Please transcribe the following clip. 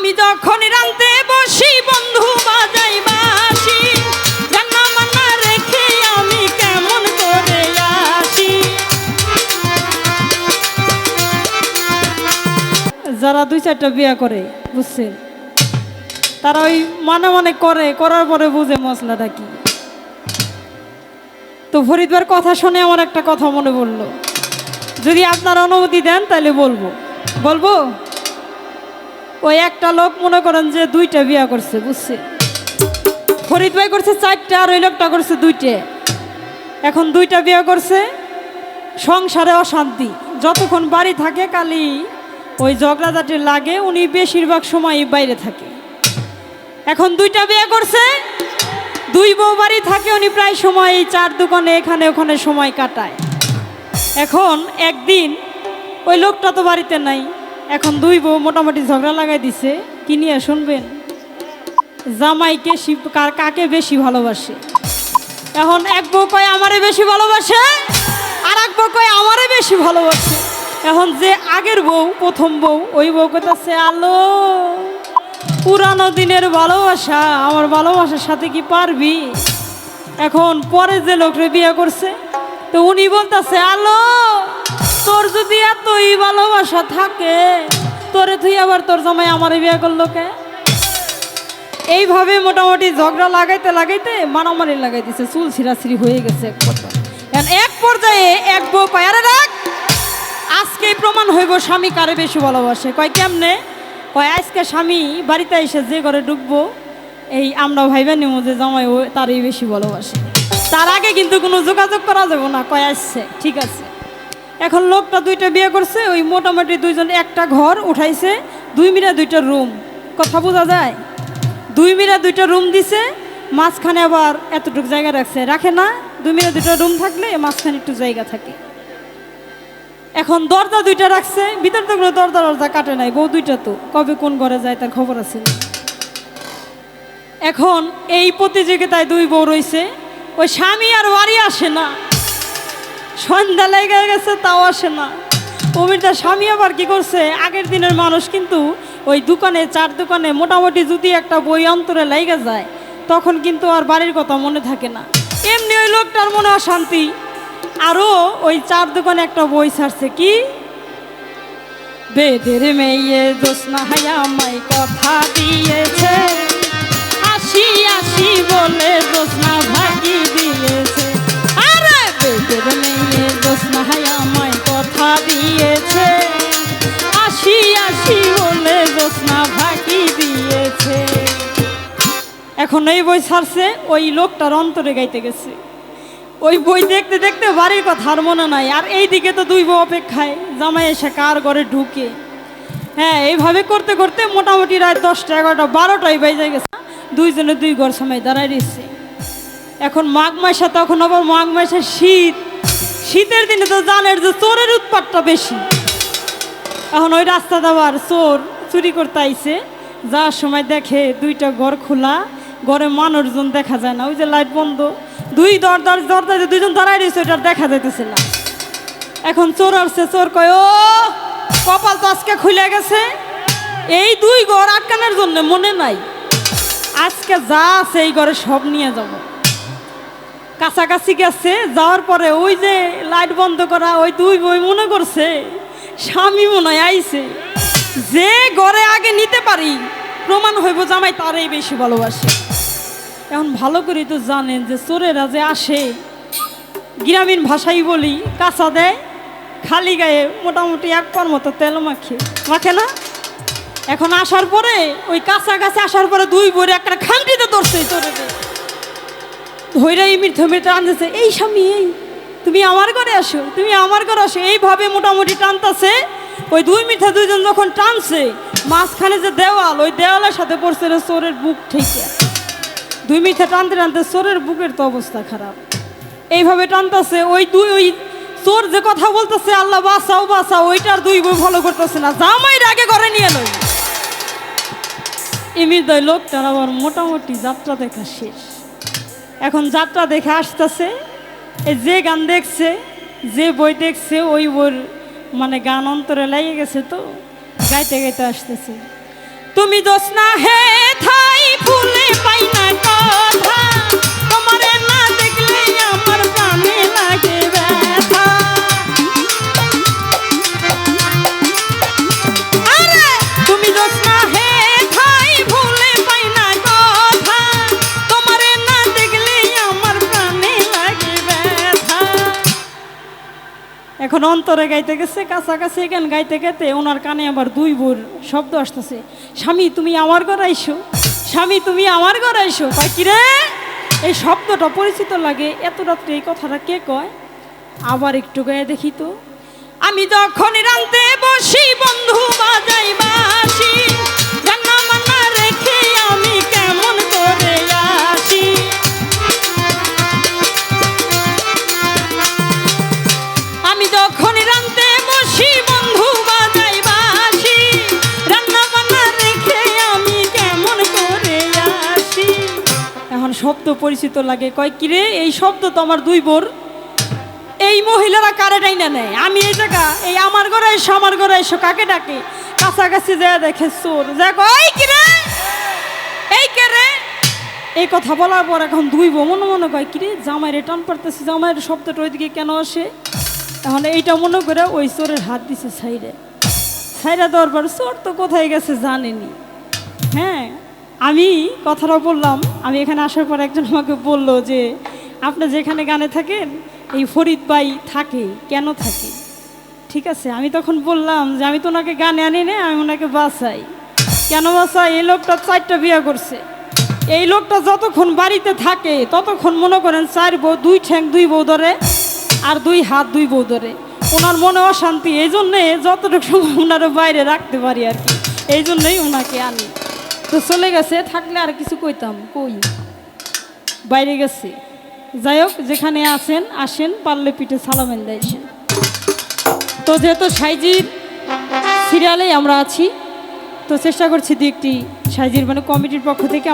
আমি যখন রানতে বসি বন্ধু বাজাই বাঁশি, জানা মানা রেখে আমি কেমন করে আসি। যারা 2-4টা বিয়া করে বুঝছেন, তারা ওই মনে মনে করে, করার পরে বুঝে মশলাটা কি। তো ফরিদবার কথা শুনে আমার একটা কথা মনে পড়লো, যদি আপনারা অনুমতি দেন তাহলে বলবো। বলবো? ওই একটা লোক মনে করেন যে 2টা বিয়া করছে বুঝছে, ফরিদ ভাই করছে 4টা আর ওই লোকটা করছে 2টে। এখন 2টা বিয়া করছে, সংসারে অশান্তি, যতক্ষণ বাড়ি থাকে খালি ওই ঝগড়াঝাটি লাগে, উনি বেশিরভাগ সময় বাইরে থাকে। এখন 2টা বিয়ে করছে, 2 বউ বাড়ি থাকে, উনি প্রায় সময় এই 4 দোকানে এখানে ওখানে সময় কাটায়। এখন একদিন ওই লোকটা তো বাড়িতে নাই, এখন 2 বউ মোটামুটি ঝগড়া লাগাই দিছে। কি নিয়ে শুনবেন? জামাইকে কাকে বেশি ভালোবাসে। এখন এক বউ কয় আমারে বেশি ভালোবাসে, আর এক বউ কয় আমারে বেশি ভালোবাসে। এখন যে আগের বউ, প্রথম বউ, ওই বউ কইতাছে আলো পুরানো দিনের ভালোবাসা, আমার ভালোবাসার সাথে কি পারবি? এখন পরে যে লোকরে বিয়ে করছে, তো উনি বলতেছে আলো তোর যদি এতই ভালোবাসা থাকে, তোরে তুই আবার তোর জামাই আমারে বিয়ে করলো কে? এইভাবে মোটামুটি ঝগড়া লাগাইতে লাগাইতে মারামারি লাগাই দিছে, চুল ছিঁড়াছিঁড়ি হয়ে গেছে এক পর্যায়ে। এক পর্যায়ে এক বউ কয় আরে রাখ, আজকে প্রমাণ হইব স্বামী কারে বেশি ভালোবাসে। কয় কেমনে? কয় আজকে স্বামী বাড়িতে এসে যে ঘরে ঢুকবো, এই আমরা ভাইবা নিব যে জামাই ও তারই বেশি ভালোবাসে, তার আগে কিন্তু কোনো যোগাযোগ করা যাবে না। কয় আসছে ঠিক আছে। এখন লোকটা 2টা বিয়ে করছে, ওই মোটামুটি 2জন একটা ঘর উঠাইছে, 2 মিরা 2টা রুম। কথা বোঝা যায়? 2 মিরা 2টা রুম দিছে, মাঝখানে আবার এতটুকু জায়গা রাখছে, রাখে না? 2 মিরা 2টা রুম থাকলে মাঝখানে একটু জায়গা থাকে। এখন দরজা 2টা রাখছে, ভিতর থেকে দরজা কাটে নাই, বউ 2টা তো কবে কোন ঘরে যায় তার খবর আছে না। এখন এই প্রতিযোগিতায় 2 বউ রইছে, ওই স্বামী আর বাড়ি আসে না, সন্ধ্যা লেগে গেছে তাও আসে না। অমিতা স্বামী আবার কি করছে, আগের দিনের মানুষ কিন্তু ওই দোকানে 4 দোকানে মোটামুটি যদি একটা বই অন্তরে লেগে যায়, তখন কিন্তু আর বাড়ির কথা মনে থাকে না। এমনি ওই লোকটার মনে অশান্তি, আরো ওই 4 দোকানে একটা বই ছাড়ছে, কি বেদের মেয়ে জোৎস্না হায়া আমায় কথা দিয়েছে, আসি আসি বলে জোৎস্না ভাগি দিয়েছে। আরে বেদের মেয়ে জোৎস্না হায়া আমায় কথা দিয়েছে, আসি আসি বলে জোৎস্না ভাগি দিয়েছে। এখন এই বই ছাড়ছে, ওই লোকটার অন্তরে গাইতে গেছে। ওই বই দেখতে দেখতে বাড়ির কথা আর মনে নাই, আর এইদিকে তো 2 বউ অপেক্ষায় জামাই এসে কার ঘরে ঢুকে। হ্যাঁ, এইভাবে করতে করতে মোটামুটি রাত 10টা 11টা 12টাই বেজে গেছে, 2 জনে 2 ঘর সময় দাঁড়ায় রয়েছে। এখন মাঘ মাসে, তখন আবার মাঘ মাসে শীত, শীতের দিনে তো জানের যে চোরের উৎপাতটা বেশি। এখন ওই রাস্তাতে আবার চোর চুরি করতে আইছে, যাওয়ার সময় দেখে 2টা ঘর খোলা, ঘরে মানুষজন দেখা যায় না, ওই যে লাইট বন্ধ, 2 দরজায় 2 জন দাঁড়ায় রয়েছে, ওটা দেখা যাইতেছে না। এখন চোর আসছে, চোর কয় ও কপাল তো আজকে খুলে গেছে, এই 2 ঘর আটকানোর জন্য মনে নাই, আজকে যা আছে এই ঘরে সব নিয়ে যাব। কাছাকাছি গেছে, যাওয়ার পরে ওই যে লাইট বন্ধ করা ওই 2 বই মনে করছে স্বামী মনে হয় আইছে, যে ঘরে আগে নিতে পারি প্রমাণ হইব জামাই তারই বেশি ভালোবাসে। এখন ভালো করে তো জানেন যে চোরেরা যে আসে, গ্রামীণ ভাষাই বলি, কাঁচা দেয় খালি গায়ে, মোটামুটি 1 পার মতো তেল মাখে না। এখন আসার পরে ওই কাছাকাছি আসার পরে 2 বই একটা খান্তিতে ধরছে, চোরেদের ধৈরা মির্থে আনতেছে, এই স্বামী এই তুমি আমার ঘরে আসো, তুমি আমার ঘরে আসো, এইভাবে মোটামুটি টানতেছে। ওই 2 মির্থা 2 জন যখন টানছে, মাঝখানে যে দেওয়াল, ওই দেওয়ালের সাথে পড়ছে চোরের বুক ঠেকে। 2 মির্থা টানতে টানতে চোরের বুকের তো অবস্থা খারাপ। এইভাবে টানতেছে, ওই চোর যে কথা বলতেছে আল্লাহ বাঁচাও বাঁচাও, ওইটার 2 বই ভালো করতেছে না, জামাইয়ের আগে ঘরে নিয়ে লই। এমনিদয় লোকটার আবার মোটামুটি যাত্রা দেখা শেষ। এখন যাত্রা দেখে আসতেছে, এই যে গান দেখছে, যে বই দেখছে, ওই বইয়ের মানে গান অন্তরে লেগে গেছে, তো গাইতে গাইতে আসতেছে। তুমি দোষ না হে থাই ফুলে পাই না কথা, তোমারে না দেখলে আমার প্রাণে লাগে ব্যথা। আরে তুমি দোষ না হে থাই ফুলে পাই না কথা, তোমারে না দেখলে আমার প্রাণে লাগে ব্যথা। এখন অন্তরে গাইতে গেছে, কাছাকাছি গান গাইতে গাইতে ওনার কানে আবার দুই বোর শব্দ আসতেছে, স্বামী তুমি আমার ঘরে আইসো, স্বামী তুমি আমার ঘরে আইসো। কয় কি রে, এই শব্দটা পরিচিত লাগে, এত রাত্রে এই কথাটা কে কয়? আবার একটু গায়ে দেখি তো। আমি যখন রাঁধতে বসি বন্ধু বাজাই বাঁশি, রান্না বান্না রেখে আমি কেমন করে আসি। আমি যখন রাঁধতে বসি বন্ধু বাজাই বাঁশি, রান্না বান্না রেখে আমি কেমন করে আসি। এখন শব্দ পরিচিত লাগে, কয় কি রে, এই শব্দ তো আমার দুই বোর। এই মহিলারা কারে ডাইনা নেয়, আমি এই জায়গা এই আমার ঘরে এসো, আমার ঘরে এসো কাকে ডাকে? কাছাকাছি যায় দেখে চোর, যা কয় কি রে, এই কে রে। এই কথা বলার পর এখন দুই বউ মনে মনে কয় কি রে, জামাইরে টান পারতেছি, জামাইয়ের শব্দটা ওইদিকে কেন আসে? এখন এইটা মনে করে ওই চোরের হাত দিছে সাইডে, সাইডে দেওয়ার পর চোর তো কোথায় গেছে জানেনি। হ্যাঁ, আমি কথাটা বললাম, আমি এখানে আসার পর একজন আমাকে বললো যে আপনি যেখানে গানে থাকেন এই ফরিদ ভাই থাকে, কেন থাকে? ঠিক আছে, আমি তখন বললাম যে আমি তো ওনাকে গানে আনি না, আমি ওনাকে বাঁচাই। কেন বাঁচাই? এই লোকটা 4টা বিয়ে করছে। এই লোকটা যতক্ষণ বাড়িতে থাকে ততক্ষণ মনে করেন 4 বউ, 2 ঠ্যাং 2 বউ ধরে, আর 2 হাত 2 বউ ধরে। ওনার মনে অশান্তি, এই জন্যে যতটুকু সময় ওনারও বাইরে রাখতে পারি আর কি, এই জন্যই ওনাকে আনি। তো চলে গেছে, থাকলে আর কিছু কইতাম, কই বাইরে গেছে। যাই হোক, যেখানে আছেন আসেন, পারলে পিঠে সালামেন দিয়েছেন। তো যেহেতু সাইজির সিরিয়ালেই আমরা আছি, তো চেষ্টা করছি 2-1টি সাইজির মানে কমিটির পক্ষ থেকে